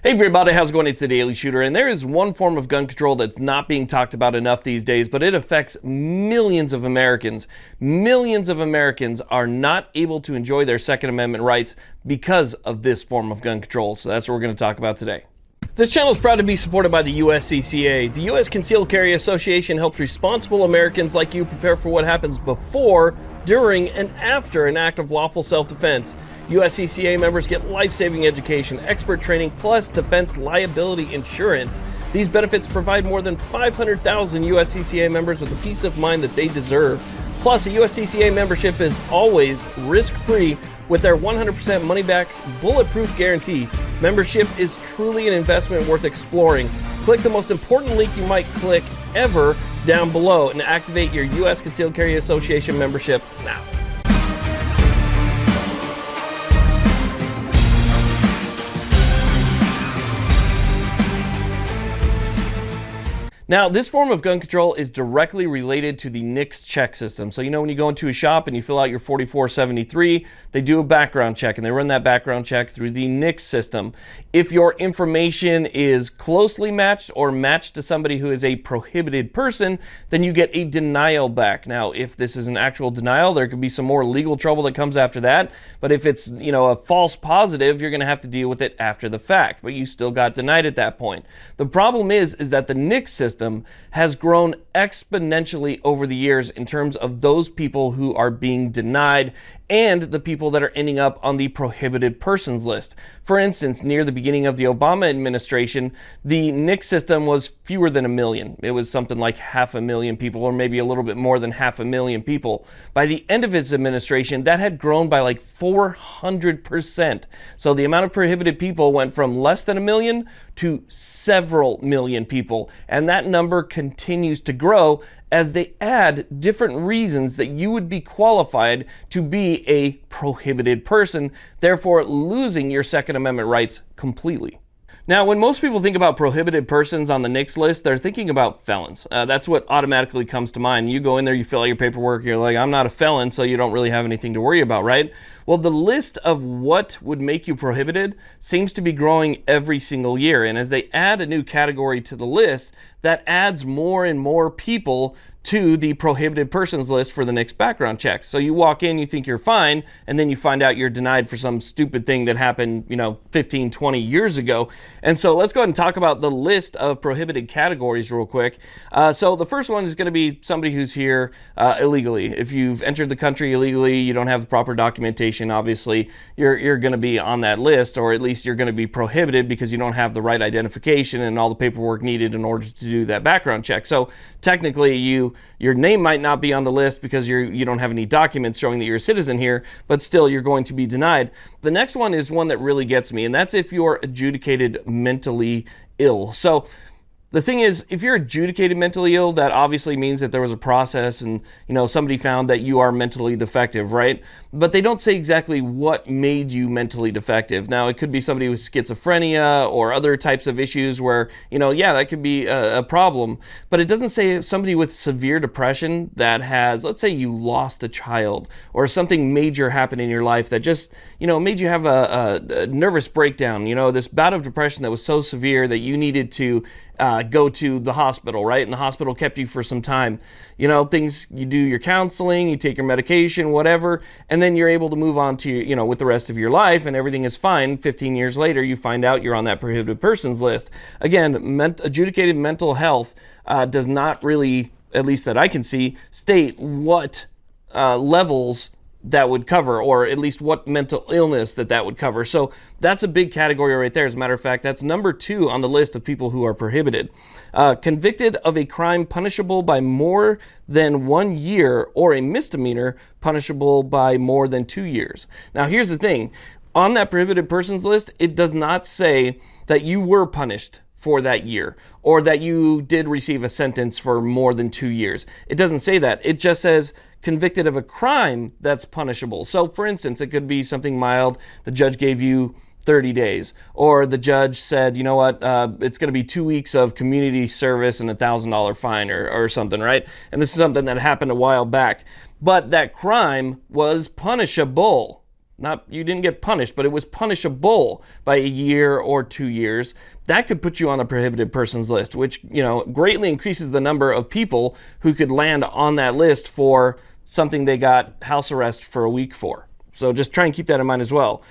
Hey everybody, how's it going? It's the Daily Shooter, and there is one form of gun control that's not being talked about enough these days, but it affects millions of Americans. Millions of Americans are not able to enjoy their Second Amendment rights because of this form of gun control, so that's what we're going to talk about today. This channel is proud to be supported by the USCCA. The U.S. Concealed Carry Association helps responsible Americans like you prepare for what happens before, during, and after an act of lawful self-defense. USCCA members get life-saving education, expert training, plus defense liability insurance. These benefits provide more than 500,000 USCCA members with the peace of mind that they deserve. Plus, a USCCA membership is always risk-free with their 100% money-back, bulletproof guarantee. Membership is truly an investment worth exploring. Click the most important link you might click ever down below and activate your U.S. Concealed Carry Association membership now. Now, this form of gun control is directly related to the NICS check system. So, when you go into a shop and you fill out your 4473, they do a background check, and they run that background check through the NICS system. If your information is closely matched or matched to somebody who is a prohibited person, then you get a denial back. Now, if this is an actual denial, there could be some more legal trouble that comes after that. But if it's, a false positive, you're going to have to deal with it after the fact. But you still got denied at that point. The problem is that the NICS system has grown exponentially over the years in terms of those people who are being denied and the people that are ending up on the prohibited persons list. For instance, near the beginning of the Obama administration, the NICS system was fewer than 1 million. It was something like 500,000 people, or maybe a little bit more than 500,000 people. By the end of his administration, that had grown by like 400%. So the amount of prohibited people went from less than 1 million to several million people. And that number continues to grow as they add different reasons that you would be qualified to be a prohibited person, therefore losing your Second Amendment rights completely. Now, when most people think about prohibited persons on the NICS list, they're thinking about felons. That's what automatically comes to mind. You go in there, you fill out your paperwork, you're like, I'm not a felon, so you don't really have anything to worry about, right? Well, the list of what would make you prohibited seems to be growing every single year. And as they add a new category to the list, that adds more and more people to the prohibited persons list for the next background checks. So you walk in, you think you're fine, and then you find out you're denied for some stupid thing that happened, 15, 20 years ago. And so let's go ahead and talk about the list of prohibited categories real quick. So the first one is going to be somebody who's here illegally. If you've entered the country illegally, you don't have the proper documentation, obviously, you're going to be on that list, or at least you're going to be prohibited because you don't have the right identification and all the paperwork needed in order to do that background check. So technically, your name might not be on the list because you don't have any documents showing that you're a citizen here, but still you're going to be denied. The next one is one that really gets me, and that's if you're adjudicated mentally ill. So the thing is, if you're adjudicated mentally ill, that obviously means that there was a process and, somebody found that you are mentally defective, right? But they don't say exactly what made you mentally defective. Now, it could be somebody with schizophrenia or other types of issues where, that could be a problem. But it doesn't say if somebody with severe depression that has, let's say you lost a child or something major happened in your life that just, made you have a nervous breakdown, this bout of depression that was so severe that you needed to go to the hospital, right? And the hospital kept you for some time. Things, you do your counseling, you take your medication, whatever, and then you're able to move on to, with the rest of your life and everything is fine. 15 years later, you find out you're on that prohibited persons list. Again, adjudicated mental health does not really, at least that I can see, state what levels that would cover, or at least what mental illness that would cover. So that's a big category right there. As a matter of fact, that's number 2 on the list of people who are prohibited. Convicted of a crime punishable by more than 1 year, or a misdemeanor punishable by more than 2 years. Now, here's the thing. On that prohibited persons list, it does not say that you were punished for that year, or that you did receive a sentence for more than 2 years. It doesn't say that. It just says convicted of a crime that's punishable. So, for instance, it could be something mild. The judge gave you 30 days, or the judge said, you know what, it's going to be 2 weeks of community service and $1,000 fine or something, right? And this is something that happened a while back. But that crime was punishable. you didn't get punished, but it was punishable by a year or 2 years, that could put you on the prohibited persons list, which, greatly increases the number of people who could land on that list for something they got house arrest for a week for. So just try and keep that in mind as well.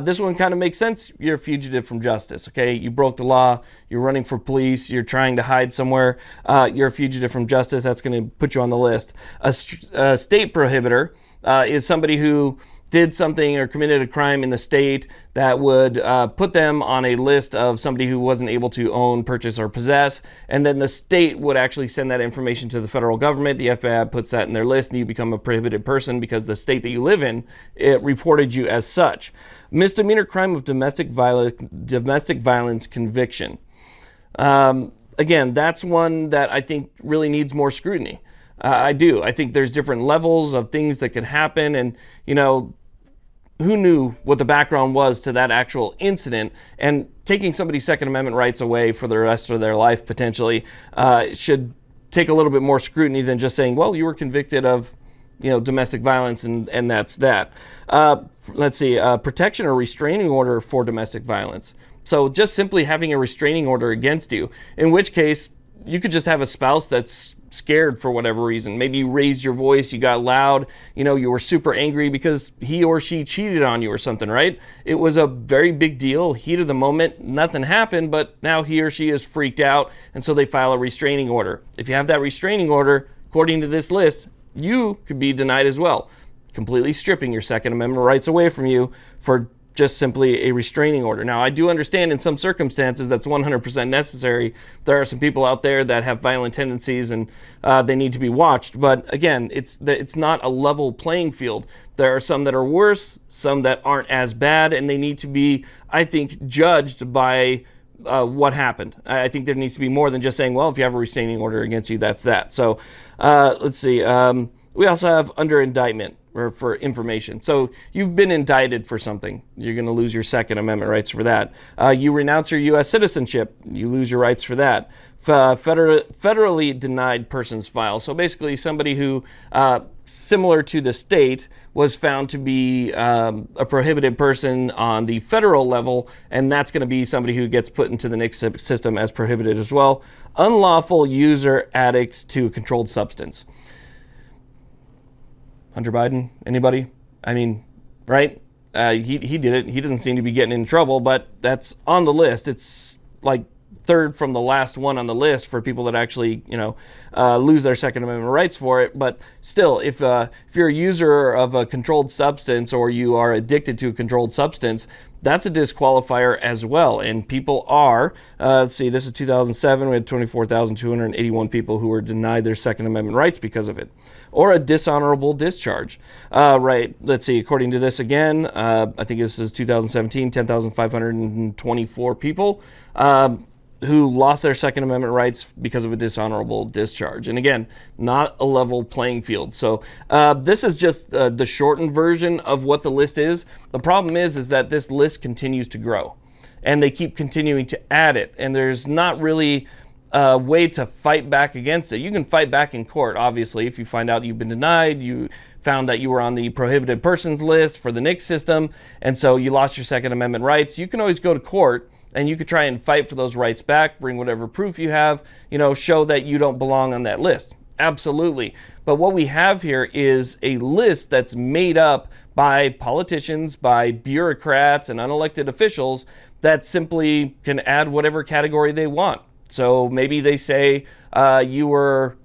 This one kind of makes sense. You're a fugitive from justice, okay? You broke the law. You're running for police. You're trying to hide somewhere. You're a fugitive from justice. That's going to put you on the list. A state prohibitor is somebody who did something or committed a crime in the state that would put them on a list of somebody who wasn't able to own, purchase, or possess. And then the state would actually send that information to the federal government. The FBI puts that in their list, and you become a prohibited person because the state that you live in, it reported you as such. Misdemeanor crime of domestic violence conviction. Again, that's one that I think really needs more scrutiny. I do. I think there's different levels of things that could happen, and, who knew what the background was to that actual incident, and taking somebody's Second Amendment rights away for the rest of their life potentially should take a little bit more scrutiny than just saying, well, you were convicted of domestic violence and that's that. Let's see, protection or restraining order for domestic violence. So just simply having a restraining order against you, in which case you could just have a spouse that's scared for whatever reason. Maybe you raised your voice, you got loud, you were super angry because he or she cheated on you or something, right? It was a very big deal, heat of the moment, nothing happened, but now he or she is freaked out, and so they file a restraining order. If you have that restraining order, according to this list, you could be denied as well, completely stripping your Second Amendment rights away from you for just simply a restraining order. Now, I do understand in some circumstances that's 100% necessary. There are some people out there that have violent tendencies and they need to be watched. But again, it's not a level playing field. There are some that are worse, some that aren't as bad, and they need to be, I think, judged by what happened. I think there needs to be more than just saying, well, if you have a restraining order against you, that's that. So let's see. We also have under indictment, or for information. So you've been indicted for something. You're going to lose your Second Amendment rights for that. You renounce your U.S. citizenship. You lose your rights for that. Federally denied persons file. So basically somebody who, similar to the state, was found to be a prohibited person on the federal level, and that's going to be somebody who gets put into the NICS system as prohibited as well. Unlawful user addict to a controlled substance. Hunter Biden, anybody? I mean, right? He did it. He doesn't seem to be getting in trouble, but that's on the list. It's like third from the last one on the list for people that actually, lose their Second Amendment rights for it. But still, if you're a user of a controlled substance or you are addicted to a controlled substance, that's a disqualifier as well. And people are, let's see, this is 2007. We had 24,281 people who were denied their Second Amendment rights because of it. Or a dishonorable discharge. Right, let's see, according to this again, I think this is 2017, 10,524 people who lost their Second Amendment rights because of a dishonorable discharge. And again, not a level playing field. So this is just the shortened version of what the list is. The problem is that this list continues to grow, and they keep continuing to add it, and there's not really a way to fight back against it. You can fight back in court, obviously, if you find out you've been denied, you found that you were on the prohibited persons list for the NICS system, and so you lost your Second Amendment rights. You can always go to court, and you could try and fight for those rights back, bring whatever proof you have, show that you don't belong on that list. Absolutely. But what we have here is a list that's made up by politicians, by bureaucrats and unelected officials that simply can add whatever category they want. So maybe they say you were,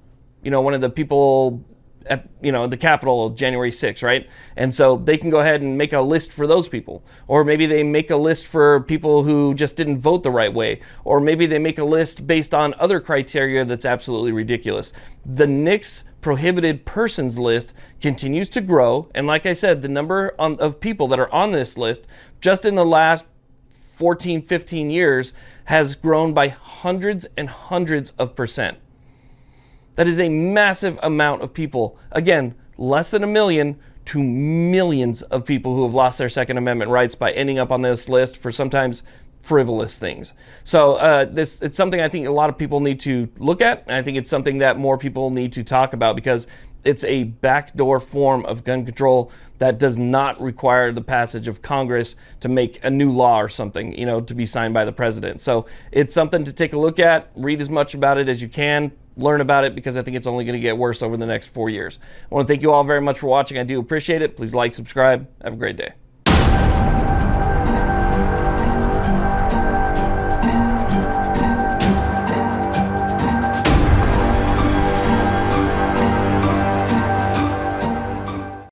one of the people at, the Capitol January 6th, right? And so they can go ahead and make a list for those people. Or maybe they make a list for people who just didn't vote the right way. Or maybe they make a list based on other criteria that's absolutely ridiculous. The NICS prohibited persons list continues to grow. And like I said, the number of people that are on this list just in the last 14, 15 years has grown by hundreds and hundreds of percent. That is a massive amount of people. Again, less than 1 million to millions of people who have lost their Second Amendment rights by ending up on this list for sometimes frivolous things. So it's something I think a lot of people need to look at, and I think it's something that more people need to talk about, because It's a backdoor form of gun control that does not require the passage of Congress to make a new law or something, to be signed by the president. So it's something to take a look at. Read as much about it as you can. Learn about it, because I think it's only going to get worse over the next 4 years. I want to thank you all very much for watching. I do appreciate it. Please like, subscribe. Have a great day.